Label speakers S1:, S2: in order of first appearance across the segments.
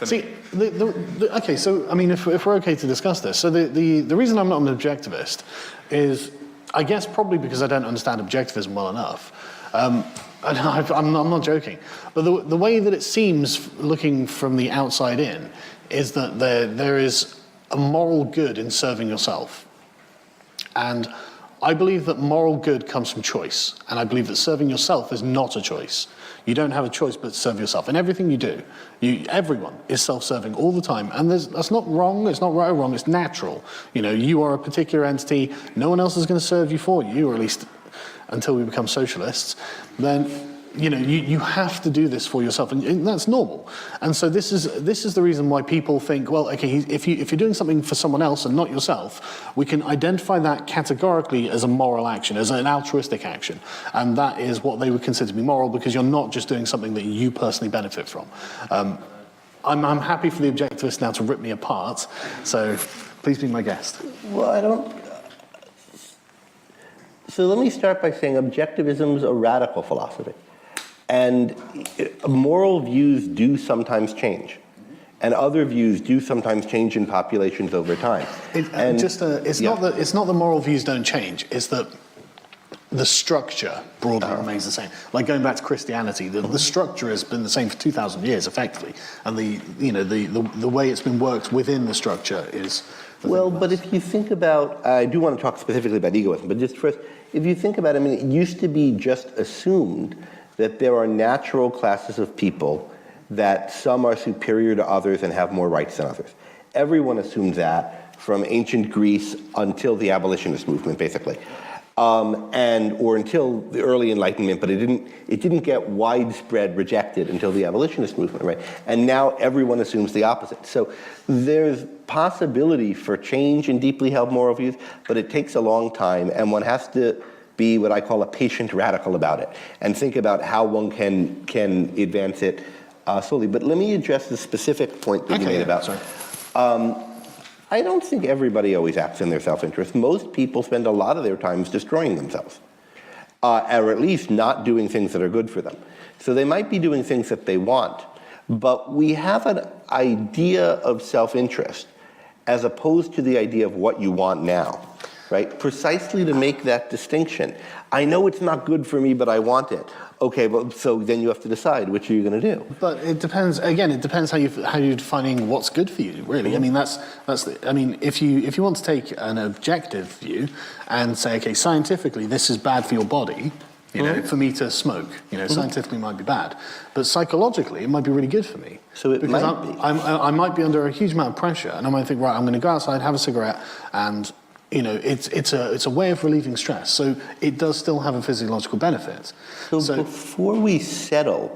S1: See, okay, so, I mean, if we're okay to discuss this, so the reason I'm not an objectivist is, I guess, probably because I don't understand objectivism well enough. And I'm not joking. But the way that it seems, looking from the outside in, is that there is a moral good in serving yourself. And I believe that moral good comes from choice. And I believe that serving yourself is not a choice. You don't have a choice but to serve yourself. In everything you do, everyone is self-serving all the time. And that's not wrong, it's not right or wrong, it's natural. You know, you are a particular entity, no one else is going to serve you for you, or at least until we become socialists. Then, you know, you have to do this for yourself, and that's normal. And so this is the reason why people think, well, okay, if you're doing something for someone else and not yourself, we can identify that categorically as a moral action, as an altruistic action, and that is what they would consider to be moral, because you're not just doing something that you personally benefit from. I'm happy for the objectivist now to rip me apart, so please be my guest.
S2: Well, I don't. So let me start by saying objectivism is a radical philosophy. And moral views do sometimes change. And other views do sometimes change in populations over time.
S1: It's not that moral views don't change, it's that the structure broadly remains the same. Like going back to Christianity, the structure has been the same for 2,000 years, effectively. And the way it's been worked within the structure is...
S2: Well, but if you think about, I do want to talk specifically about egoism, but just first, if you think about it, I mean, it used to be just assumed that there are natural classes of people, that some are superior to others and have more rights than others. Everyone assumed that from ancient Greece until the abolitionist movement, basically. Or until the early Enlightenment, but it didn't get widespread rejected until the abolitionist movement, right? And now everyone assumes the opposite. So there's possibility for change in deeply held moral views, but it takes a long time, and one has to be what I call a patient radical about it, and think about how one can advance it slowly. But let me address the specific point that you made about. I don't think everybody always acts in their self-interest. Most people spend a lot of their time destroying themselves, or at least not doing things that are good for them. So they might be doing things that they want, but we have an idea of self-interest as opposed to the idea of what you want now. Right? Precisely to make that distinction. I know it's not good for me, but I want it. Okay, well, so then you have to decide which are you going to do.
S1: But it depends. Again, it depends how you're defining what's good for you. Really, I mean, if you want to take an objective view and say, okay, scientifically, this is bad for your body. You know, for me to smoke, scientifically might be bad, but psychologically it might be really good for me.
S2: So it might be.
S1: I might be under a huge amount of pressure, and I might think, right, I'm going to go outside, have a cigarette, and it's a way of relieving stress. So it does still have a physiological benefit.
S2: So before we settle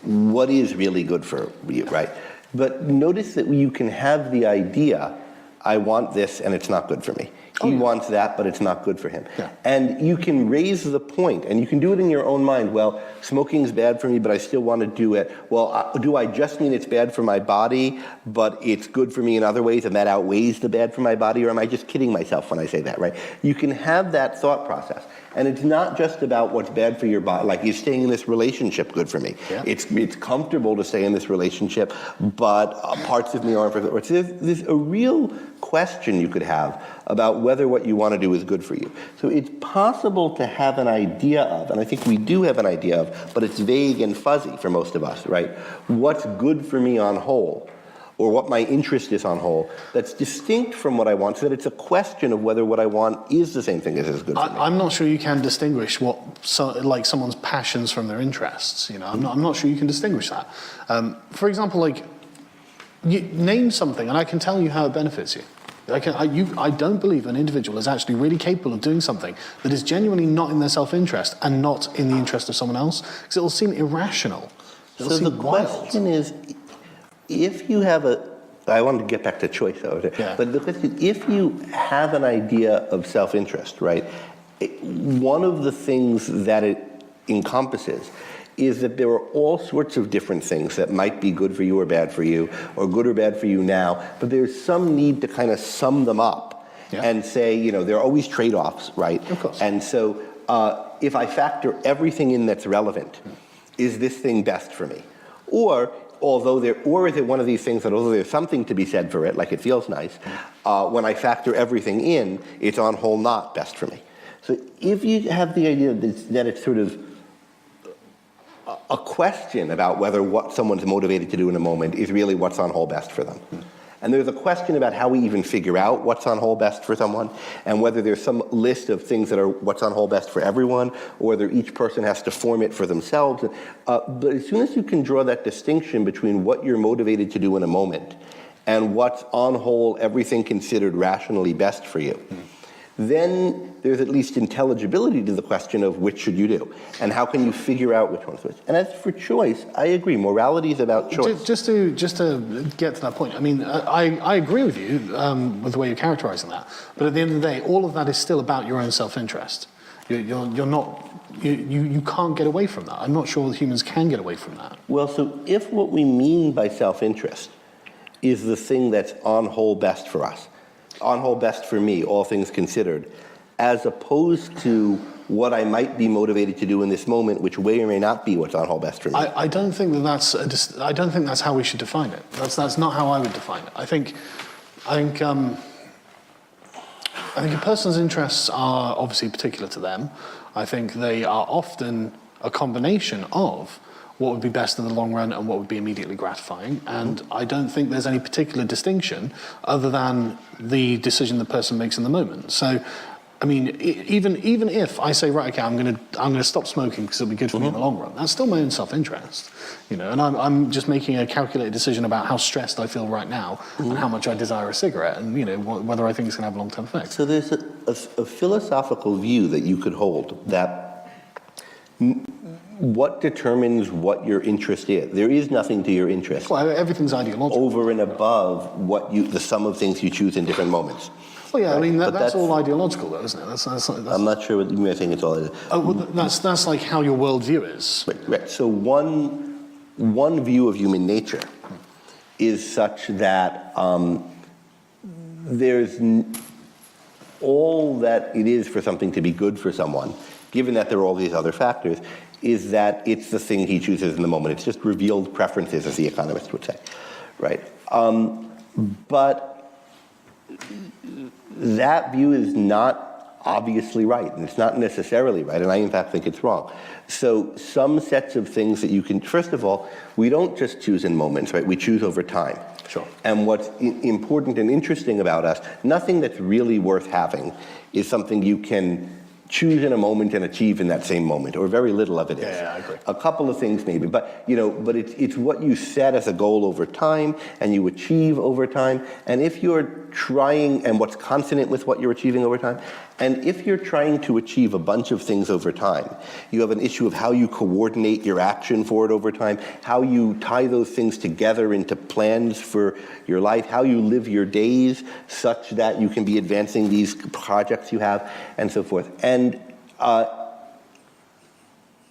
S2: what is really good for you, right? But notice that you can have the idea, I want this and it's not good for me. He wants that, but it's not good for him. Yeah. And you can raise the point, and you can do it in your own mind. Well, smoking's bad for me, but I still want to do it. Well, do I just mean it's bad for my body, but it's good for me in other ways, and that outweighs the bad for my body, or am I just kidding myself when I say that, right? You can have that thought process. And it's not just about what's bad for your body, like you're staying in this relationship good for me. Yeah. It's comfortable to stay in this relationship, but parts of me aren't for good. There's a real question you could have about whether what you want to do is good for you. So it's possible to have an idea of, and I think we do have an idea of, but it's vague and fuzzy for most of us, right? What's good for me on whole, or what my interest is on whole, that's distinct from what I want, so that it's a question of whether what I want is the same thing as is good for me.
S1: I'm not sure you can distinguish like someone's passions from their interests. I'm not sure you can distinguish that. For example, you name something, and I can tell you how it benefits you. I don't believe an individual is actually really capable of doing something that is genuinely not in their self-interest and not in the interest of someone else, because it will seem irrational.
S2: So the question is, if you have I wanted to get back to choice over there, but the question, if you have an idea of self-interest, right, one of the things that it encompasses is that there are all sorts of different things that might be good for you or bad for you, or good or bad for you now, but there's some need to kind of sum them up and say, there are always trade-offs, right?
S1: Of course.
S2: And so if I factor everything in that's relevant, is this thing best for me? Or or is it one of these things that although there's something to be said for it, like it feels nice, when I factor everything in, it's on whole not best for me. So if you have the idea that it's sort of a question about whether what someone's motivated to do in a moment is really what's on whole best for them. And there's a question about how we even figure out what's on whole best for someone, and whether there's some list of things that are what's on whole best for everyone, or whether each person has to form it for themselves. But as soon as you can draw that distinction between what you're motivated to do in a moment and what's on whole, everything considered rationally best for you, then there's at least intelligibility to the question of which should you do, and how can you figure out which one's which. And as for choice, I agree. Morality is about choice.
S1: Just to get to that point, I mean, I agree with you with the way you're characterizing that. But at the end of the day, all of that is still about your own self-interest. You're not. You can't get away from that. I'm not sure humans can get away from that.
S2: Well, so if what we mean by self-interest is the thing that's on whole best for us, on whole best for me, all things considered, as opposed to what I might be motivated to do in this moment, which may or may not be what's on whole best for me.
S1: I don't think I don't think that's how we should define it. That's not how I would define it. I think a person's interests are obviously particular to them. I think they are often a combination of what would be best in the long run and what would be immediately gratifying. And I don't think there's any particular distinction other than the decision the person makes in the moment. So, I mean, even if I say, right, okay, I'm gonna stop smoking because it'll be good for me in the long run, that's still my own self-interest, you know. And I'm just making a calculated decision about how stressed I feel right now and how much I desire a cigarette, and you know whether I think it's gonna have a long-term effect.
S2: So there's a philosophical view that you could hold that what determines what your interest is? There is nothing to your interest.
S1: Well, everything's ideological.
S2: Over and above the sum of things you choose in different moments.
S1: Well, yeah, right? I mean, that's all ideological, though, isn't it? That's
S2: I'm not sure what you may think it's all.
S1: Oh, well, that's like how your worldview is.
S2: Right. So one view of human nature is such that there's all that it is for something to be good for someone, given that there are all these other factors, is that it's the thing he chooses in the moment. It's just revealed preferences, as the economist would say, right? But that view is not obviously right, and it's not necessarily right, and I in fact think it's wrong. So some sets of things that you can, first of all, we don't just choose in moments, right? We choose over time.
S1: Sure.
S2: And what's important and interesting about us, nothing that's really worth having is something you can choose in a moment and achieve in that same moment, or very little of it is.
S1: Yeah, I agree.
S2: A couple of things maybe, but it's what you set as a goal over time and you achieve over time. And if you're trying, and what's consonant with what you're achieving over time, and if you're trying to achieve a bunch of things over time, you have an issue of how you coordinate your action for it over time, how you tie those things together into plans for your life, how you live your days such that you can be advancing these projects you have, and so forth. And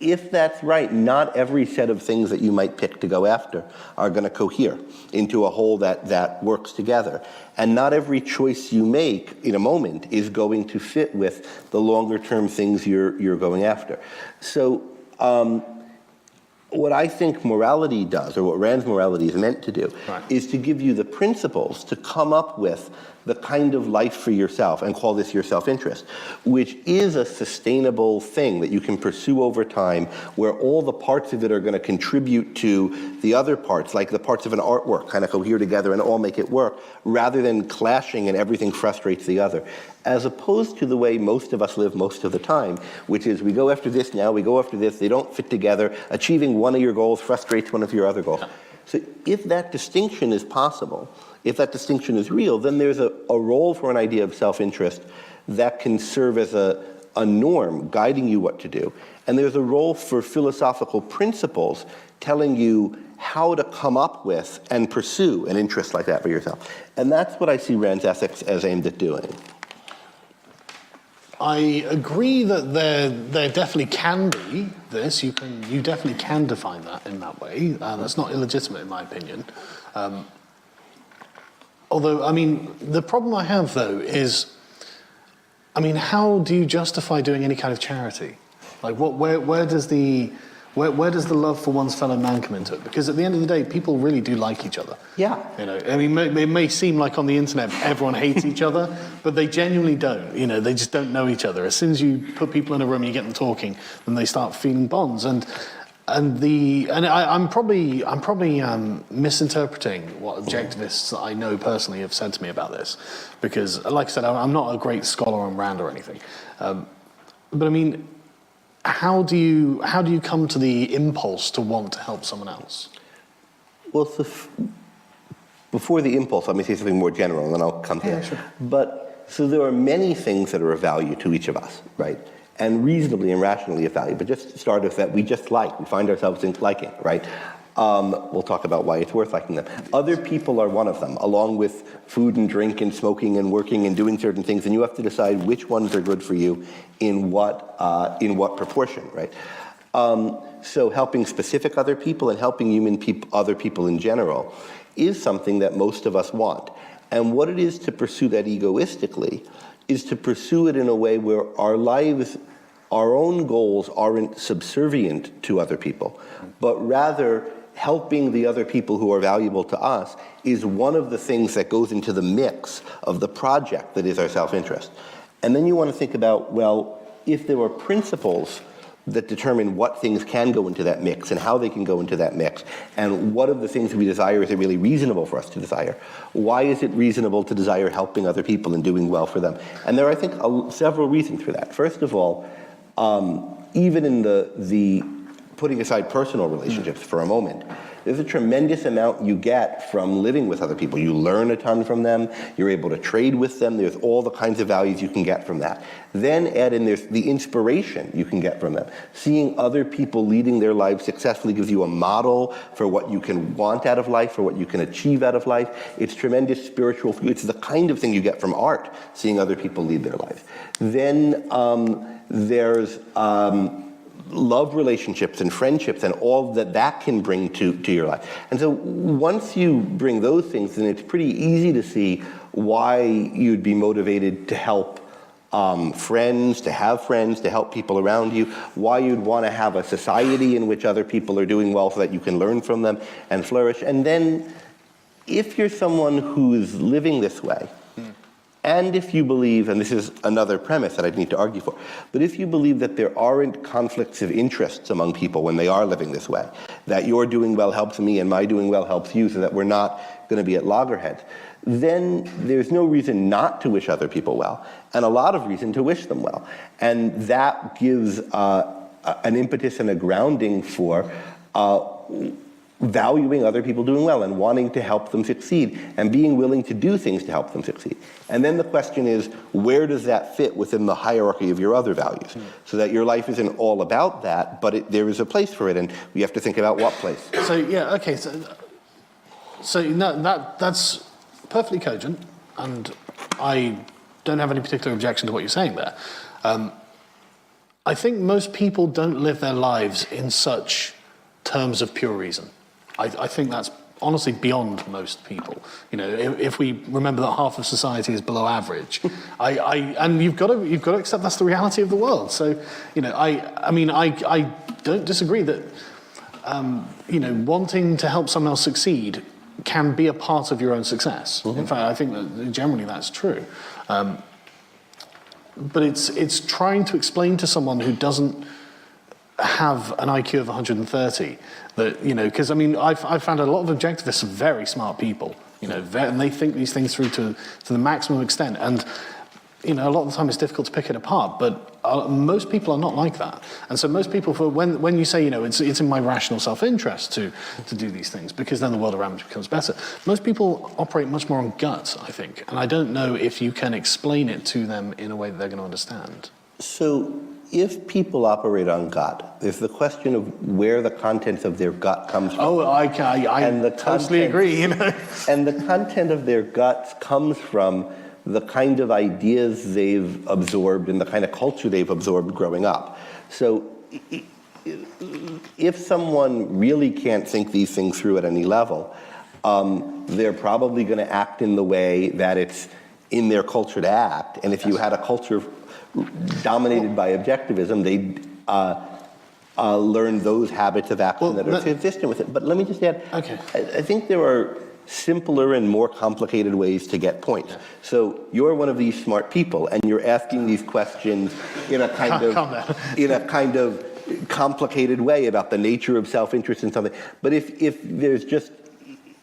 S2: if that's right, not every set of things that you might pick to go after are going to cohere into a whole that works together. And not every choice you make in a moment is going to fit with the longer term things you're going after. So what I think morality does, or what Rand's morality is meant to do,
S1: right,
S2: is to give you the principles to come up with the kind of life for yourself, and call this your self-interest, which is a sustainable thing that you can pursue over time, where all the parts of it are going to contribute to the other parts, like the parts of an artwork kind of cohere together and all make it work, rather than clashing and everything frustrates the other. As opposed to the way most of us live most of the time, which is we go after this now, we go after this, they don't fit together, achieving one of your goals frustrates one of your other goals. So if that distinction is possible, if that distinction is real, then there's a role for an idea of self-interest that can serve as a norm guiding you what to do. And there's a role for philosophical principles telling you how to come up with and pursue an interest like that for yourself. And that's what I see Rand's ethics as aimed at doing.
S1: I agree that there definitely can be this. You definitely can define that in that way. That's not illegitimate in my opinion. Although, I mean, the problem I have though is, I mean, how do you justify doing any kind of charity? Like, where does the Where does the love for one's fellow man come into it? Because at the end of the day, people really do like each other.
S2: Yeah.
S1: You know, I mean, it may seem like on the internet everyone hates each other, but they genuinely don't. You know, they just don't know each other. As soon as you put people in a room and you get them talking, then they start feeling bonds. I'm probably misinterpreting what objectivists that I know personally have said to me about this, because, like I said, I'm not a great scholar on Rand or anything, but I mean, how do you come to the impulse to want to help someone else?
S2: Well, before the impulse, let me say something more general, and then I'll come to that.
S1: Sure.
S2: But so there are many things that are of value to each of us, right? And reasonably and rationally of value, but just start with that we just like. We find ourselves in liking, right? We'll talk about why it's worth liking them. Other people are one of them, along with food and drink and smoking and working and doing certain things, and you have to decide which ones are good for you in what proportion, right? So helping specific other people and helping other people in general is something that most of us want. And what it is to pursue that egoistically is to pursue it in a way where our lives, our own goals aren't subservient to other people, but rather helping the other people who are valuable to us is one of the things that goes into the mix of the project that is our self-interest. And then you want to think about, well, if there are principles that determine what things can go into that mix and how they can go into that mix, and what of the things we desire is it really reasonable for us to desire? Why is it reasonable to desire helping other people and doing well for them? And there are, I think, several reasons for that. First of all, even in the putting aside personal relationships for a moment, there's a tremendous amount you get from living with other people. You learn a ton from them. You're able to trade with them. There's all the kinds of values you can get from that. Then add in there's the inspiration you can get from them. Seeing other people leading their lives successfully gives you a model for what you can want out of life, for what you can achieve out of life. It's tremendous spiritual. It's the kind of thing you get from art, seeing other people lead their lives. Then there's love relationships and friendships and all that can bring to your life. And so once you bring those things, then it's pretty easy to see why you'd be motivated to help friends, to help people around you, why you'd want to have a society in which other people are doing well so that you can learn from them and flourish. And then if you're someone who's living this way, and if you believe, and this is another premise that I'd need to argue for, but if you believe that there aren't conflicts of interests among people when they are living this way, that your doing well helps me and my doing well helps you so that we're not going to be at loggerheads, then there's no reason not to wish other people well, and a lot of reason to wish them well. And that gives an impetus and a grounding for valuing other people doing well and wanting to help them succeed and being willing to do things to help them succeed. And then the question is, where does that fit within the hierarchy of your other values? So that your life isn't all about that, but there is a place for it, and we have to think about what place.
S1: So, yeah, okay, so no, that's perfectly cogent, and I don't have any particular objection to what you're saying there. I think most people don't live their lives in such terms of pure reason. I think that's honestly beyond most people. You know, if we remember that half of society is below average, and you've got to accept that's the reality of the world. So, you know, I don't disagree that you know, wanting to help someone else succeed can be a part of your own success. Mm-hmm. In fact, I think that generally that's true. But it's trying to explain to someone who doesn't have an IQ of 130 that, you know, because I mean, I've found a lot of objectivists are very smart people, you know, and they think these things through to the maximum extent. And, you know, a lot of the time it's difficult to pick it apart, but most people are not like that. And so most people, when you say, you know, it's in my rational self-interest to do these things, because then the world around me becomes better, most people operate much more on gut, I think. And I don't know if you can explain it to them in a way that they're going to understand.
S2: So if people operate on gut, there's the question of where the contents of their gut comes from.
S1: Oh, I totally agree, you know.
S2: And the content of their guts comes from the kind of ideas they've absorbed and the kind of culture they've absorbed growing up. So if someone really can't think these things through at any level, they're probably going to act in the way that it's in their culture to act. And if you had a culture dominated by objectivism, learn those habits of action that are consistent with it. But let me just add,
S1: Okay.
S2: I think there are simpler and more complicated ways to get points.
S1: Yeah.
S2: So you're one of these smart people, and you're asking these questions in a kind of complicated way about the nature of self-interest in something. But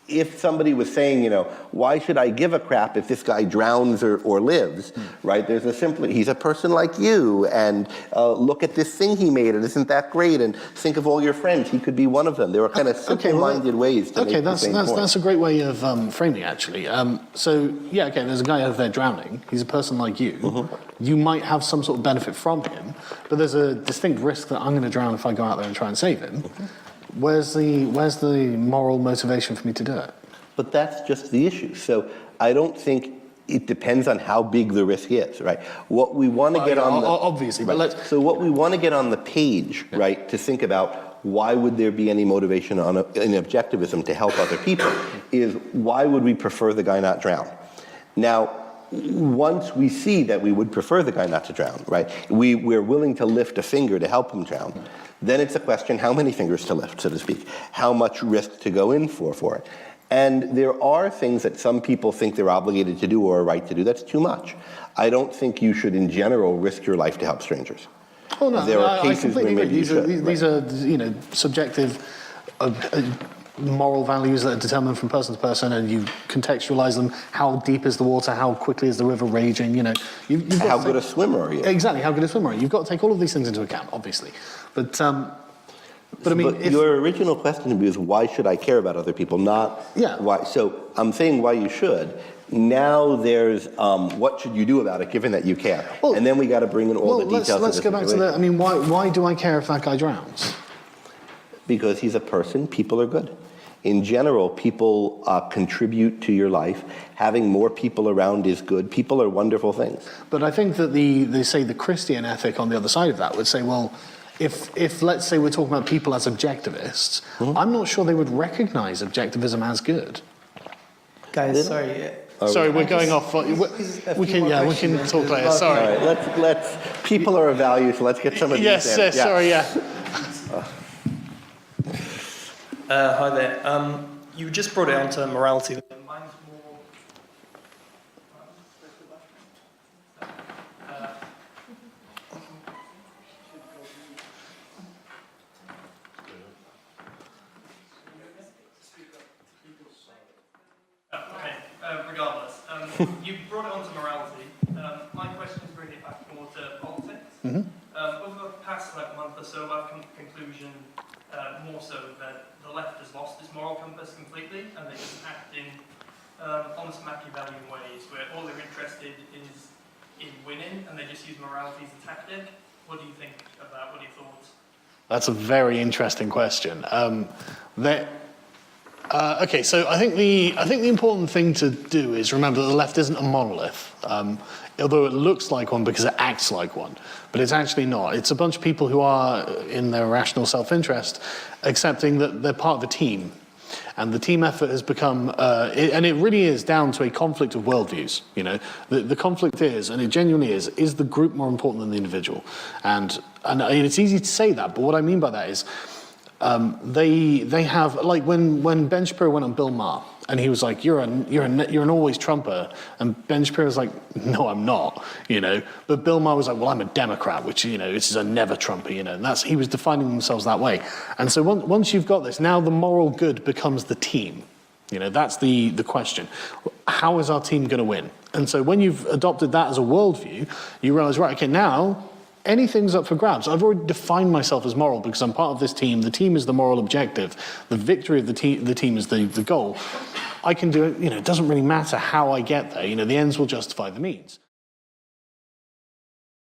S2: if somebody was saying, why should I give a crap if this guy drowns or lives, right? There's he's a person like you, and look at this thing he made, and isn't that great? And think of all your friends, he could be one of them. There are kind of simple-minded ways to make the same point.
S1: That's a great way of framing it, actually. There's a guy over there drowning. He's a person like you. Mm-hmm. You might have some sort of benefit from him, but there's a distinct risk that I'm going to drown if I go out there and try and save him. Mm-hmm. Where's the moral motivation for me to do it?
S2: But that's just the issue. So I don't think it depends on how big the risk is, right? What we want to get on the
S1: obviously,
S2: right.
S1: But
S2: so what we want to get on the page, right, to think about why would there be any motivation in objectivism to help other people is why would we prefer the guy not drown? Now, once we see that we would prefer the guy not to drown, right, we're willing to lift a finger to help him drown, then it's a question how many fingers to lift, so to speak, how much risk to go in for it. And there are things that some people think they're obligated to do or are right to do. That's too much. I don't think you should, in general, risk your life to help strangers.
S1: Oh no,
S2: there are
S1: I
S2: cases
S1: completely
S2: where
S1: agree.
S2: maybe
S1: These are subjective moral values that are determined from person to person, and you contextualize them. How deep is the water? How quickly is the river raging? You've got
S2: how good a swimmer are you?
S1: Exactly, how good a swimmer are you? You've got to take all of these things into account, obviously. But I mean,
S2: your original question is why should I care about other people, not why. So I'm saying why you should. Now there's what should you do about it, given that you care, and then we got to bring in all the details.
S1: Let's go back to that. I mean, why do I care if that guy drowns?
S2: Because he's a person. People are good. In general, people contribute to your life. Having more people around is good. People are wonderful things.
S1: But I think that the Christian ethic on the other side of that would say, well, if let's say we're talking about people as objectivists, I'm not sure they would recognize objectivism as good.
S3: Guys, sorry.
S1: Sorry, we're going off. We can talk later. Sorry.
S2: All right, let's. People are a value, so let's get some of these.
S1: Yes. Sorry. Yeah.
S3: Hi there. You just brought it onto morality. Mine's more. Regardless, you brought it onto morality. My question is bringing it back more to politics. Over the past month or so, I've come to the conclusion, more so, that the left has lost its moral compass completely, and they just act in almost Machiavellian ways, where all they're interested is in winning, and they just use morality as a tactic. What do you think of that? What are your thoughts?
S1: That's a very interesting question. Okay, so I think the important thing to do is remember that the left isn't a monolith, although it looks like one because it acts like one, but it's actually not. It's a bunch of people who are, in their rational self-interest, accepting that they're part of a team, and the team effort has become, and it really is down to a conflict of worldviews. The conflict is, and it genuinely is the group more important than the individual? And it's easy to say that, but what I mean by that is, they have, like when Ben Shapiro went on Bill Maher and he was like, you're an always Trumper, and Ben Shapiro's like, no, I'm not, but Bill Maher was like, well, I'm a Democrat, which this is a never Trumper, and he was defining themselves that way. And so once you've got this, now the moral good becomes the team. That's the question. How is our team going to win? And so when you've adopted that as a worldview, you realize, right, okay, now anything's up for grabs. I've already defined myself as moral because I'm part of this team. The team is the moral objective. The victory of the team is the goal. I can do it. It doesn't really matter how I get there. The ends will justify the means.